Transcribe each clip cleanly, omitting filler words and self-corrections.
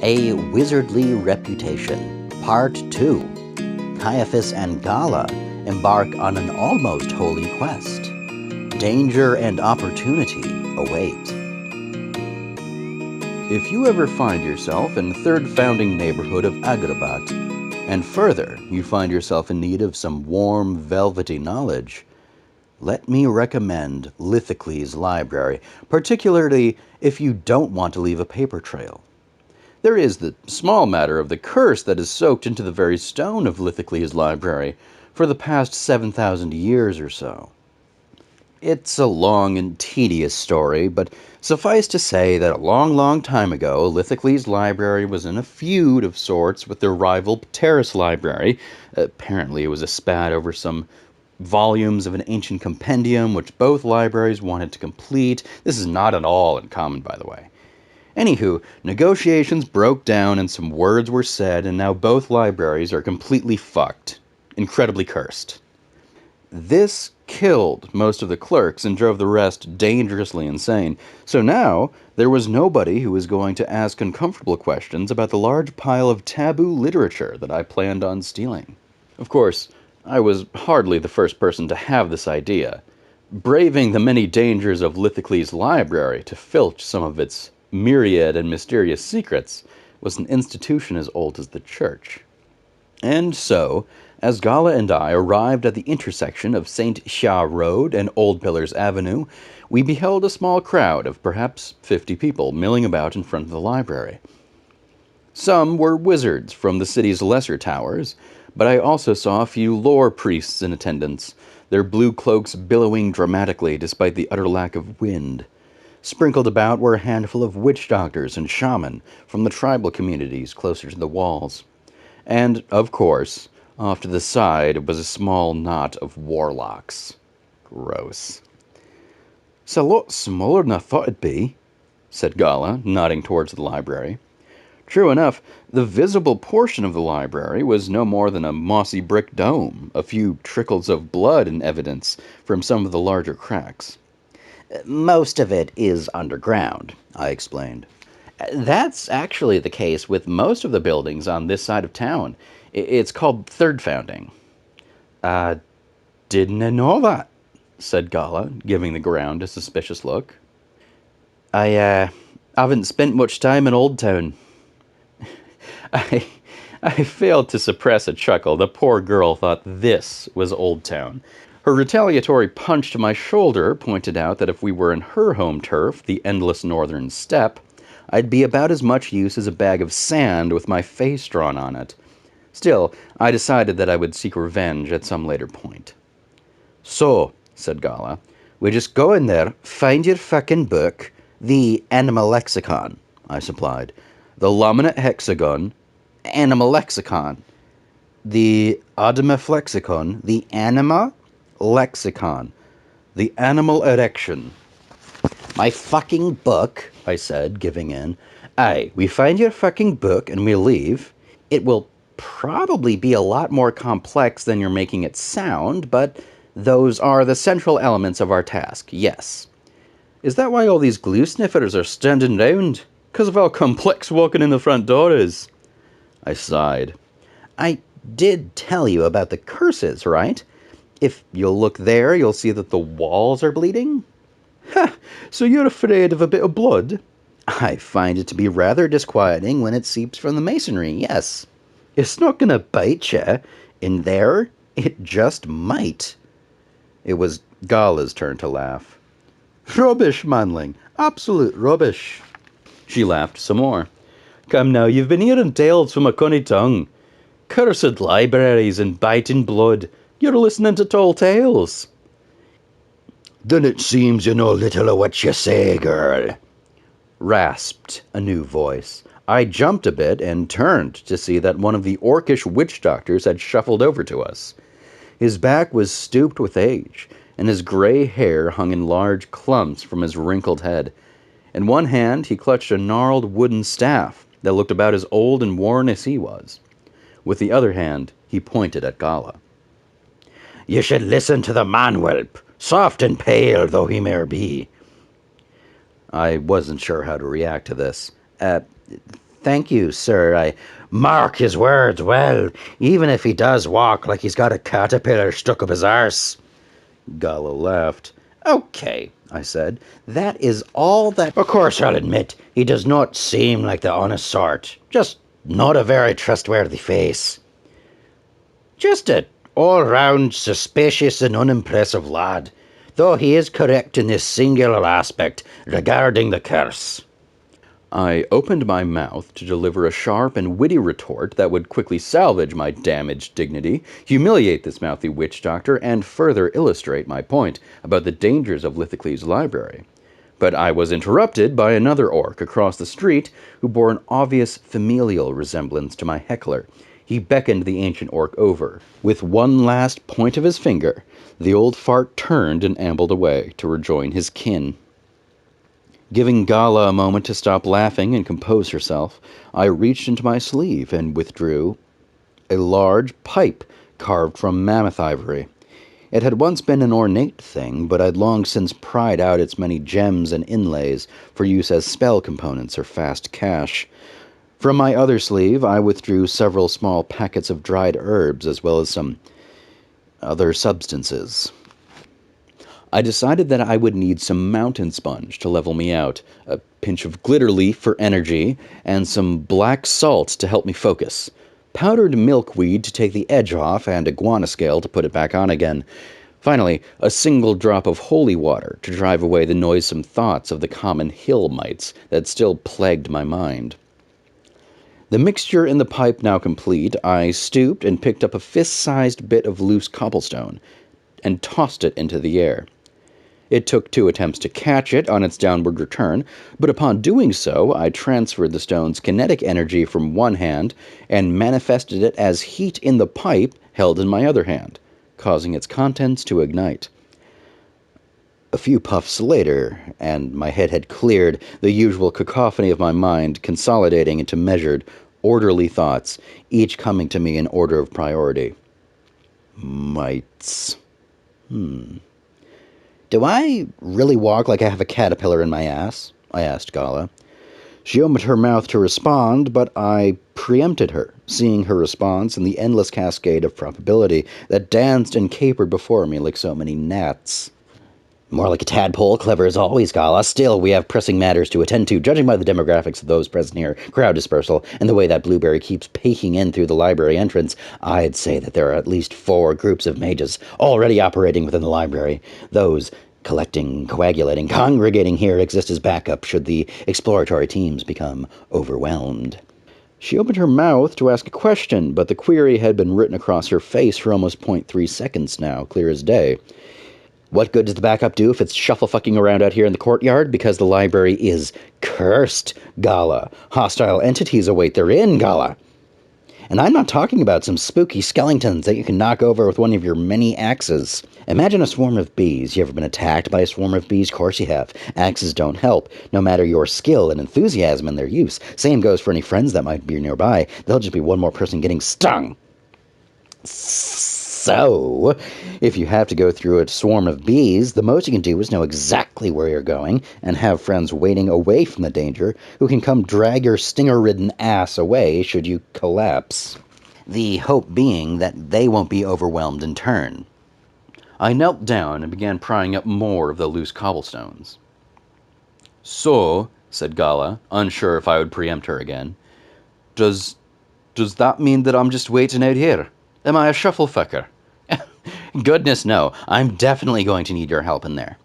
A Wizardly Reputation, Part 2. Caiaphas and Gala embark on an almost holy quest. Danger and opportunity await. If you ever find yourself in the third founding neighborhood of Agrabah, and further, you find yourself in need of some warm, velvety knowledge, let me recommend Lithocles' library, particularly if you don't want to leave a paper trail. There is the small matter of the curse that is soaked into the very stone of Lithocles' library for the past 7,000 years or so. It's a long and tedious story, but suffice to say that a long time ago, Lithocles' library was in a feud of sorts with their rival Pteris' library. Apparently it was a spat over some volumes of an ancient compendium which both libraries wanted to complete. This is not at all uncommon, by the way. Anywho, negotiations broke down and some words were said, and now both libraries are completely fucked. Incredibly cursed. This killed most of the clerks and drove the rest dangerously insane. So now, there was nobody who was going to ask uncomfortable questions about the large pile of taboo literature that I planned on stealing. Of course, I was hardly the first person to have this idea. Braving the many dangers of Lithocles' library to filch some of its myriad and mysterious secrets was an institution as old as the church. And so, as Gala and I arrived at the intersection of St. Shah Road and Old Pillars Avenue, we beheld a small crowd of perhaps 50 people milling about in front of the library. Some were wizards from the city's lesser towers, but I also saw a few lore priests in attendance, their blue cloaks billowing dramatically despite the utter lack of wind. Sprinkled about were a handful of witch doctors and shaman from the tribal communities closer to the walls. And, of course, off to the side was a small knot of warlocks. Gross. "It's a lot smaller than I thought it'd be," said Gala, nodding towards the library. True enough, the visible portion of the library was no more than a mossy brick dome, a few trickles of blood in evidence from some of the larger cracks. "Most of it is underground," I explained. "That's actually the case with most of the buildings on this side of town. It's called third founding." Didn't know that," said Gala, giving the ground a suspicious look. I haven't spent much time in Old Town." I failed to suppress a chuckle. The poor girl thought this was Old Town. Her retaliatory punch to my shoulder pointed out that if we were in her home turf, the endless northern steppe, I'd be about as much use as a bag of sand with my face drawn on it. Still, I decided that I would seek revenge at some later point. "So," said Gala, "we just go in there, find your fucking book, the Animal Lexicon," I supplied. "The laminate hexagon, Animal Lexicon. The Adamaflexicon, the Anima Lexicon. The Animal Erection." "My fucking book," I said, giving in. "Aye, we find your fucking book and we leave. It will probably be a lot more complex than you're making it sound, but those are the central elements of our task, yes." "Is that why all these glue sniffers are standing round? 'Cause of how complex walking in the front door is?" I sighed. "I did tell you about the curses, right? If you'll look there, you'll see that the walls are bleeding." "Ha! So you're afraid of a bit of blood?" "I find it to be rather disquieting when it seeps from the masonry, yes." "It's not gonna bite you. In there, it just might." It was Gala's turn to laugh. "Rubbish, manling. Absolute rubbish." She laughed some more. "Come now, you've been hearing tales from a cunny tongue. Cursed libraries and biting blood. You're listening to tall tales." "Then it seems you know little of what you say, girl," rasped a new voice. I jumped a bit and turned to see that one of the orcish witch doctors had shuffled over to us. His back was stooped with age, and his gray hair hung in large clumps from his wrinkled head. In one hand he clutched a gnarled wooden staff that looked about as old and worn as he was. With the other hand, he pointed at Gala. "You should listen to the man, whelp, soft and pale though he may be." I wasn't sure how to react to this. Thank you, sir. I mark his words well, even if he does walk like he's got a caterpillar stuck up his arse. Gala laughed. Okay, I said. That is all that... Of course, I'll admit, he does not seem like the honest sort. Just not a very trustworthy face. Just a all-round suspicious and unimpressive lad, though he is correct in this singular aspect regarding the curse. I opened my mouth to deliver a sharp and witty retort that would quickly salvage my damaged dignity, humiliate this mouthy witch doctor, and further illustrate my point about the dangers of Lithocles' library. But I was interrupted by another orc across the street who bore an obvious familial resemblance to my heckler. He beckoned the ancient orc over. With one last point of his finger, the old fart turned and ambled away to rejoin his kin. Giving Gala a moment to stop laughing and compose herself, I reached into my sleeve and withdrew a large pipe carved from mammoth ivory. It had once been an ornate thing, but I'd long since pried out its many gems and inlays for use as spell components or fast cash. From my other sleeve, I withdrew several small packets of dried herbs as well as some other substances. I decided that I would need some mountain sponge to level me out, a pinch of glitter leaf for energy, and some black salt to help me focus, powdered milkweed to take the edge off, and iguana scale to put it back on again. Finally, a single drop of holy water to drive away the noisome thoughts of the common hill mites that still plagued my mind. The mixture in the pipe now complete, I stooped and picked up a fist-sized bit of loose cobblestone and tossed it into the air. It took 2 attempts to catch it on its downward return, but upon doing so, I transferred the stone's kinetic energy from one hand and manifested it as heat in the pipe held in my other hand, causing its contents to ignite. A few puffs later, and my head had cleared, the usual cacophony of my mind consolidating into measured, orderly thoughts, each coming to me in order of priority. Mites. Do I really walk like I have a caterpillar in my ass? I asked Gala. She opened her mouth to respond, but I preempted her, seeing her response in the endless cascade of probability that danced and capered before me like so many gnats. More like a tadpole, clever as always, Gala. Still, we have pressing matters to attend to. Judging by the demographics of those present here, crowd dispersal, and the way that blueberry keeps peeking in through the library entrance, I'd say that there are at least 4 groups of mages already operating within the library. Those collecting, coagulating, congregating here exist as backup should the exploratory teams become overwhelmed. She opened her mouth to ask a question, but the query had been written across her face for almost 0.3 seconds now, clear as day. What good does the backup do if it's shuffle-fucking around out here in the courtyard? Because the library is cursed, Gala. Hostile entities await therein, Gala. And I'm not talking about some spooky skeletons that you can knock over with one of your many axes. Imagine a swarm of bees. You ever been attacked by a swarm of bees? Of course you have. Axes don't help, no matter your skill and enthusiasm in their use. Same goes for any friends that might be nearby. They'll just be one more person getting stung. So, if you have to go through a swarm of bees, the most you can do is know exactly where you're going and have friends waiting away from the danger who can come drag your stinger-ridden ass away should you collapse. The hope being that they won't be overwhelmed in turn. I knelt down and began prying up more of the loose cobblestones. So, said Gala, unsure if I would preempt her again, does that mean that I'm just waiting out here? Am I a shufflefucker? Goodness no, I'm definitely going to need your help in there.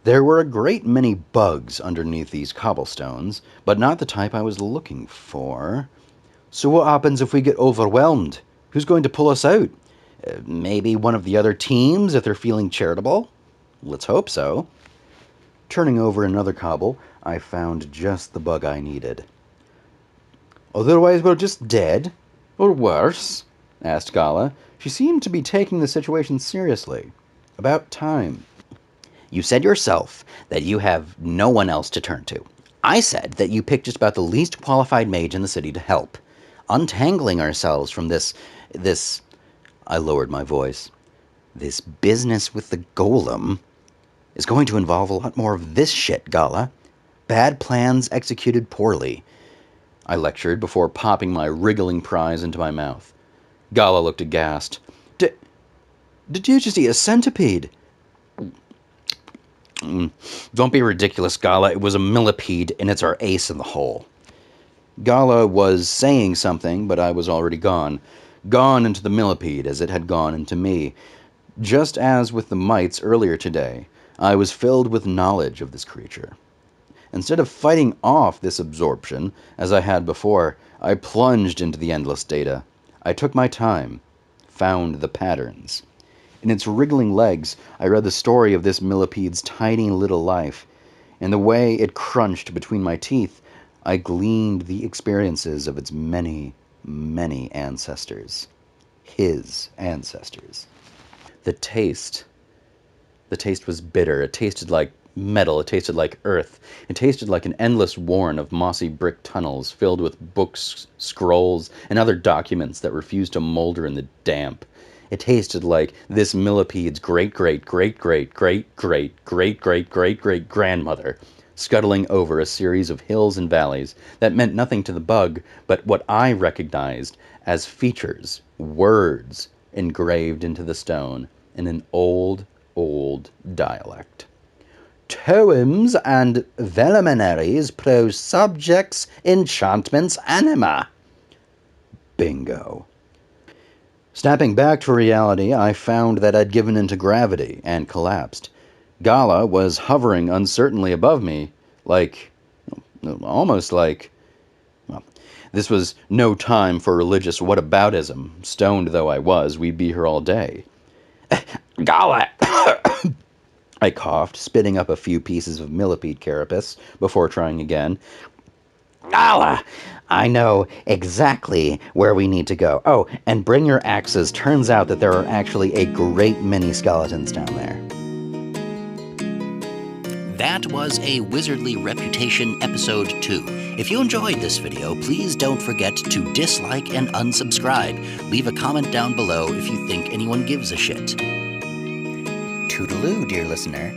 There were a great many bugs underneath these cobblestones, but not the type I was looking for. So what happens if we get overwhelmed? Who's going to pull us out? Maybe one of the other teams if they're feeling charitable? Let's hope so. Turning over another cobble, I found just the bug I needed. Otherwise we're just dead? Or worse? Asked Gala. She seemed to be taking the situation seriously. About time. You said yourself that you have no one else to turn to. I said that you picked just about the least qualified mage in the city to help. Untangling ourselves from this... I lowered my voice. This business with the golem is going to involve a lot more of this shit, Gala. Bad plans executed poorly. I lectured before popping my wriggling prize into my mouth. Gala looked aghast. Did you just eat a centipede? Don't be ridiculous, Gala. It was a millipede, and it's our ace in the hole. Gala was saying something, but I was already gone. Gone into the millipede as it had gone into me. Just as with the mites earlier today, I was filled with knowledge of this creature. Instead of fighting off this absorption, as I had before, I plunged into the endless data. I took my time, found the patterns. In its wriggling legs, I read the story of this millipede's tiny little life. In the way it crunched between my teeth, I gleaned the experiences of its many, many ancestors. His ancestors. The taste was bitter. It tasted like metal. It tasted like earth. It tasted like an endless warren of mossy brick tunnels filled with books, scrolls, and other documents that refused to molder in the damp. It tasted like this millipede's great-great-great-great-great-great-great-great-great-grandmother scuttling over a series of hills and valleys that meant nothing to the bug but what I recognized as features, words, engraved into the stone in an old dialect. Toems and veliminaries pro subjects enchantments anima. Bingo. Snapping back to reality, I found that I'd given into gravity and collapsed. Gala was hovering uncertainly above me, almost like, well, this was no time for religious whataboutism. Stoned though I was, we'd be here all day. Gala! I coughed, spitting up a few pieces of millipede carapace before trying again. Gala! I know exactly where we need to go. Oh, and bring your axes. Turns out that there are actually a great many skeletons down there. That was a Wizardly Reputation Episode 2. If you enjoyed this video, please don't forget to dislike and unsubscribe. Leave a comment down below if you think anyone gives a shit. Toodaloo, dear listener.